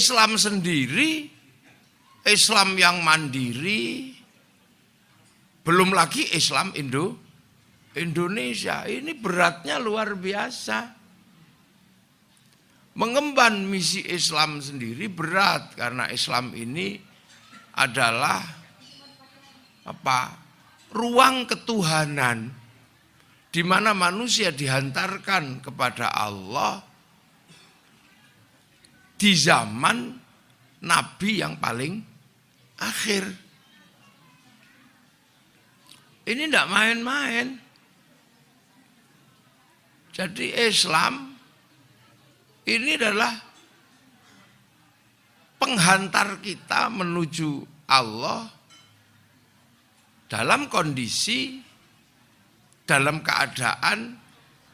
Islam sendiri, Islam yang mandiri, belum lagi Islam Indonesia. Ini beratnya luar biasa. Mengemban misi Islam sendiri berat karena Islam ini adalah ruang ketuhanan di mana manusia dihantarkan kepada Allah di zaman Nabi yang paling akhir. Ini tidak main-main. Jadi Islam ini adalah penghantar kita menuju Allah dalam kondisi, dalam keadaan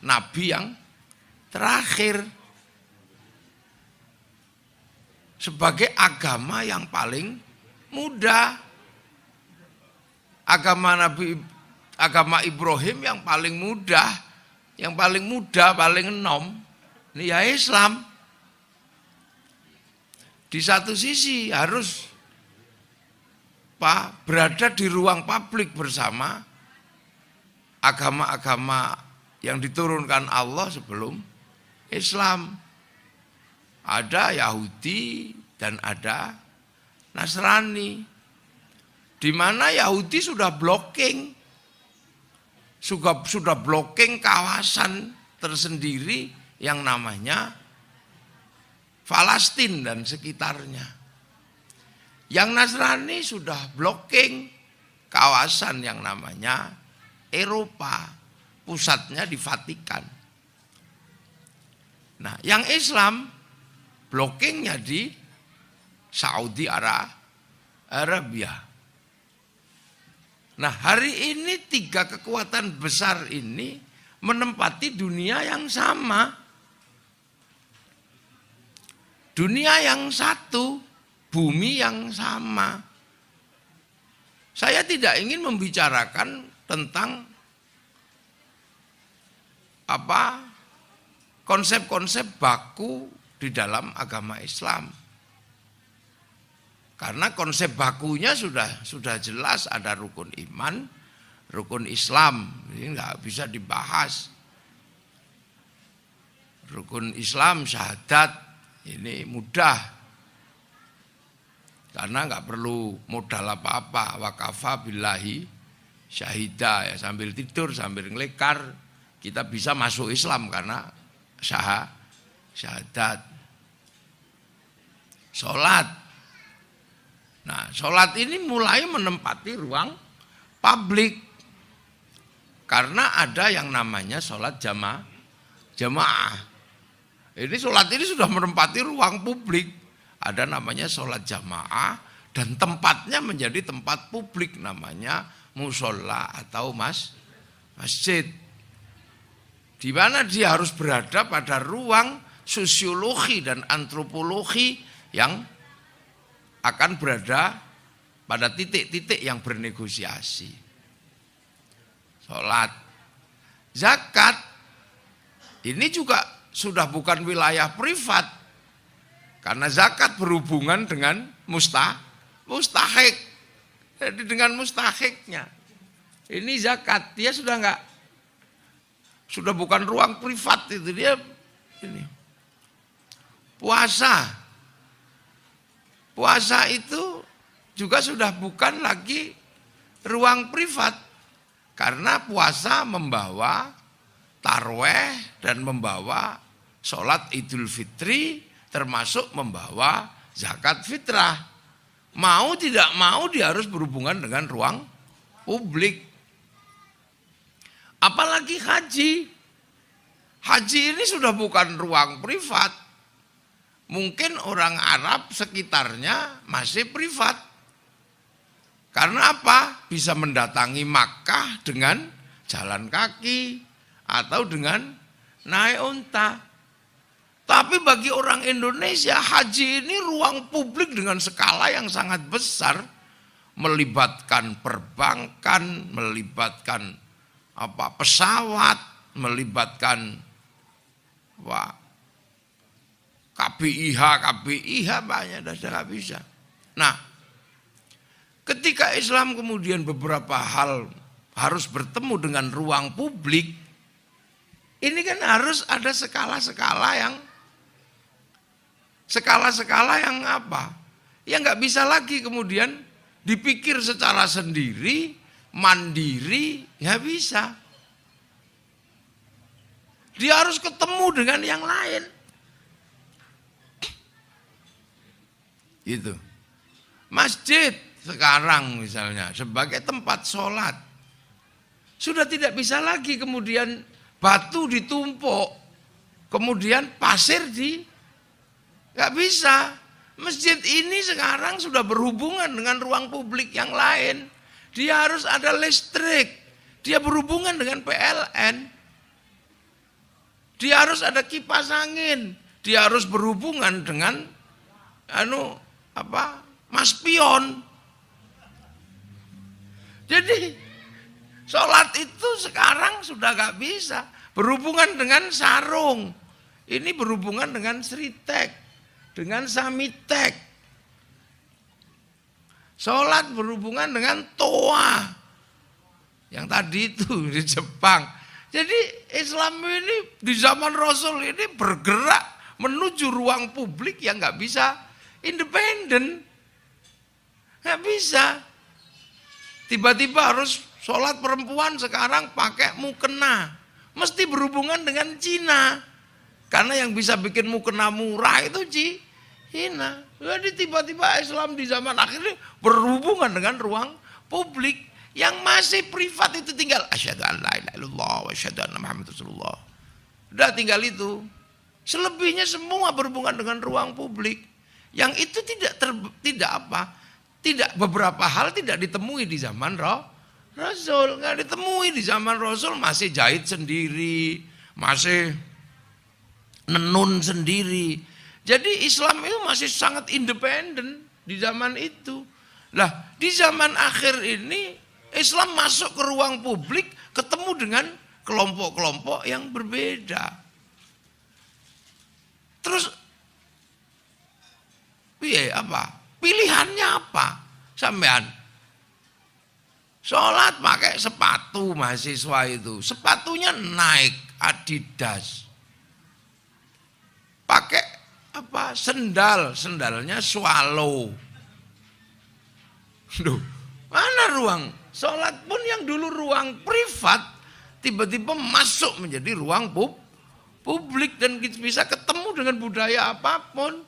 Nabi yang terakhir. Sebagai agama yang paling muda. Agama Ibrahim yang paling mudah, paling enom. Ini ya Islam. Di satu sisi harus berada di ruang publik bersama agama-agama yang diturunkan Allah sebelum Islam. Ada Yahudi dan ada Nasrani. Di mana Yahudi sudah blocking kawasan tersendiri yang namanya Palestina dan sekitarnya. Yang Nasrani sudah blocking kawasan yang namanya Eropa, pusatnya di Vatikan. Nah, yang Islam blockingnya di Saudi Arabia. Nah, hari ini 3 kekuatan besar ini menempati dunia yang sama. Dunia yang satu, bumi yang sama. Saya tidak ingin membicarakan tentang konsep-konsep baku di dalam agama Islam. Karena konsep bakunya sudah jelas, ada rukun iman, rukun Islam. Ini nggak bisa dibahas. Rukun Islam, syahadat, ini mudah. Karena nggak perlu modal apa-apa. Wakafa billahi syahida, ya, sambil tidur, sambil ngelekar, kita bisa masuk Islam karena syahadat. Sholat. Nah, sholat ini mulai menempati ruang publik. Karena ada yang namanya sholat jamaah. Ini sholat ini sudah menempati ruang publik. Ada namanya sholat jamaah dan tempatnya menjadi tempat publik, namanya musola atau masjid. Di mana dia harus berada pada ruang sosiologi dan antropologi yang akan berada pada titik-titik yang bernegosiasi. Sholat, zakat, ini juga sudah bukan wilayah privat. Karena zakat berhubungan dengan mustahik. Jadi dengan mustahiknya. Ini zakat, dia sudah bukan ruang privat itu, dia ini. Puasa itu juga sudah bukan lagi ruang privat. Karena puasa membawa tarweh dan membawa sholat Idul Fitri, termasuk membawa zakat fitrah. Mau tidak mau dia harus berhubungan dengan ruang publik. Apalagi haji. Haji ini sudah bukan ruang privat. Mungkin orang Arab sekitarnya masih privat. Karena apa? Bisa mendatangi Makkah dengan jalan kaki atau dengan naik unta. Tapi bagi orang Indonesia, haji ini ruang publik dengan skala yang sangat besar. Melibatkan perbankan, melibatkan pesawat, melibatkan KBIH banyak, sudah nggak bisa. Nah, ketika Islam kemudian beberapa hal harus bertemu dengan ruang publik, ini kan harus ada skala-skala yang apa? Yang nggak bisa lagi kemudian dipikir secara sendiri, mandiri, nggak bisa. Dia harus ketemu dengan yang lain. Gitu. Masjid sekarang misalnya sebagai tempat sholat sudah tidak bisa lagi kemudian batu ditumpuk, kemudian pasir nggak bisa. Masjid ini sekarang sudah berhubungan dengan ruang publik yang lain. Dia harus ada listrik, dia berhubungan dengan PLN, dia harus ada kipas angin, dia harus berhubungan dengan maspion. Jadi sholat itu sekarang sudah gak bisa berhubungan dengan sarung, ini berhubungan dengan sritek, dengan samitek. Sholat berhubungan dengan toa yang tadi itu di Jepang. Jadi Islam ini di zaman Rasul ini bergerak menuju ruang publik yang gak bisa independen, gak bisa. Tiba-tiba harus sholat perempuan sekarang pakai mukena, mesti berhubungan dengan Cina, karena yang bisa bikin mukena murah itu Cina. Jadi tiba-tiba Islam di zaman akhir ini berhubungan dengan ruang publik yang masih privat itu tinggal asyhadu an la ilaha illallah wa asyhadu anna Muhammadar Rasulullah. Udah tinggal itu. Selebihnya semua berhubungan dengan ruang publik. Yang itu tidak beberapa hal tidak ditemui di zaman Rasul, nggak ditemui di zaman Rasul, masih jahit sendiri, masih nenun sendiri. Jadi Islam itu masih sangat independen di zaman itu. Lah, di zaman akhir ini Islam masuk ke ruang publik ketemu dengan kelompok-kelompok yang berbeda. Terus pilihannya apa? Sampean sholat pakai sepatu mahasiswa itu, sepatunya Nike, Adidas. Pakai sendalnya Swallow. Duh, mana ruang sholat pun yang dulu ruang privat tiba-tiba masuk menjadi ruang publik dan bisa ketemu dengan budaya apapun.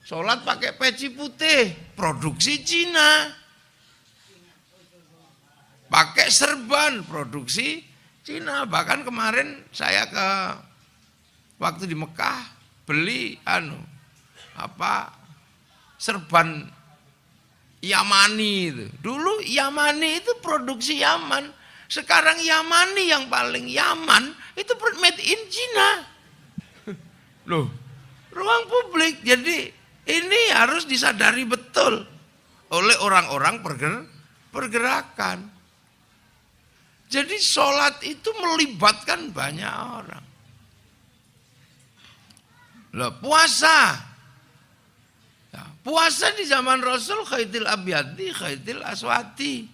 Sholat pakai peci putih, produksi Cina. Pakai serban, produksi Cina. Bahkan kemarin saya waktu di Mekah beli serban Yamani itu. Dulu Yamani itu produksi Yaman. Sekarang Yamani yang paling Yaman itu made in China. Loh, ruang publik. Jadi ini harus disadari betul oleh orang-orang pergerakan. Jadi sholat itu melibatkan banyak orang. Loh, puasa. Ya, puasa di zaman Rasul khaitil abyadi, khaitil aswati.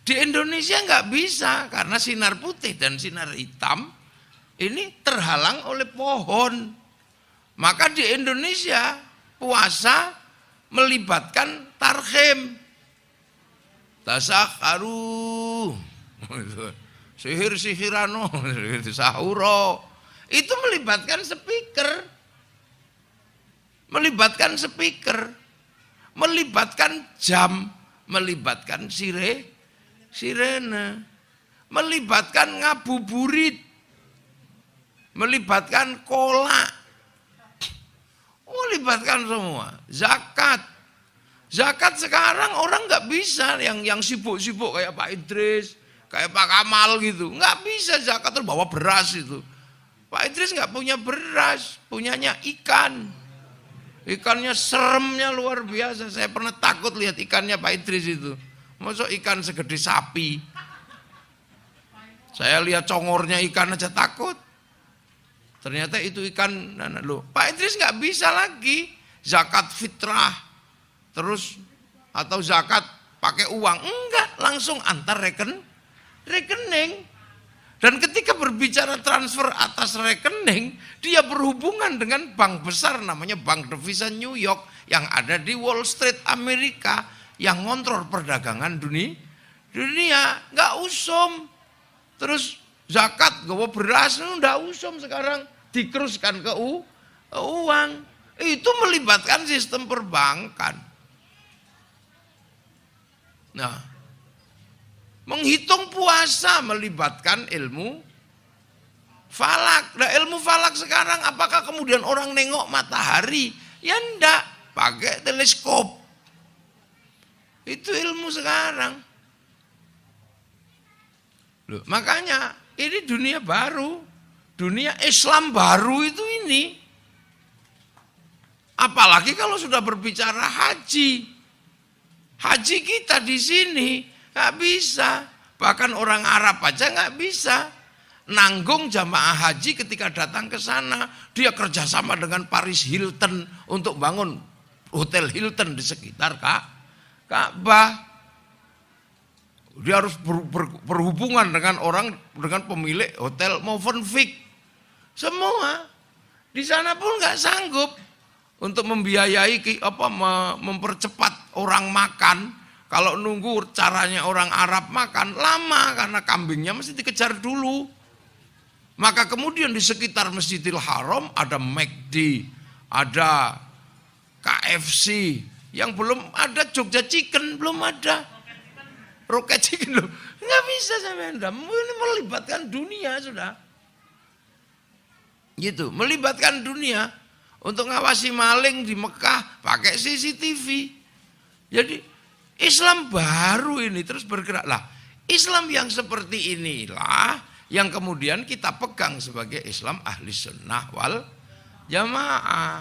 Di Indonesia nggak bisa karena sinar putih dan sinar hitam ini terhalang oleh pohon. Maka di Indonesia puasa melibatkan tarhim, tasakharu, sihir-sihirano, sahuro. Itu melibatkan speaker, melibatkan jam, melibatkan sirene, melibatkan ngabuburit, melibatkan kolak, melibatkan semua. Zakat sekarang orang nggak bisa yang sibuk-sibuk kayak Pak Idris, kayak Pak Kamal gitu, nggak bisa zakat terus bawa beras itu. Pak Idris nggak punya beras, punyanya ikan. Ikannya seremnya luar biasa. Saya pernah takut lihat ikannya Pak Idris itu. Masuk ikan segede sapi. Saya lihat congornya ikan aja takut. Ternyata itu ikan. Loh, Pak Idris nggak bisa lagi zakat fitrah terus atau zakat pakai uang, enggak, langsung antar rekening. Dan ketika berbicara transfer atas rekening, dia berhubungan dengan bank besar namanya Bank Devisa New York yang ada di Wall Street Amerika yang ngontrol perdagangan dunia. Nggak usum. Terus zakat gawa beras, nggak usum sekarang, dikeruskan ke uang. Itu melibatkan sistem perbankan. Nah, menghitung puasa melibatkan ilmu falak. Nah, ilmu falak sekarang apakah kemudian orang nengok matahari? Ya enggak, pakai teleskop. Itu ilmu sekarang. Loh, makanya ini dunia baru, dunia Islam baru itu ini. Apalagi kalau sudah berbicara haji. Haji kita di sini nggak bisa, bahkan orang Arab aja nggak bisa nanggung jamaah haji ketika datang ke sana. Dia kerjasama dengan Paris Hilton untuk bangun hotel Hilton di sekitar Ka'bah. Dia harus berhubungan dengan pemilik hotel Movenpick. Semua di sana pun nggak sanggup untuk membiayai mempercepat orang makan. Kalau nunggu caranya orang Arab makan lama karena kambingnya mesti dikejar dulu. Maka kemudian di sekitar Masjidil Haram ada McD, ada KFC, yang belum ada Jogja Chicken, belum ada Rocket Chicken loh. Nggak bisa sampai Anda, ini melibatkan dunia sudah. Gitu, melibatkan dunia. Untuk ngawasi maling di Mekah pakai CCTV. Jadi Islam baru ini terus bergerak. Lah, Islam yang seperti inilah yang kemudian kita pegang sebagai Islam ahli sunnah wal jamaah.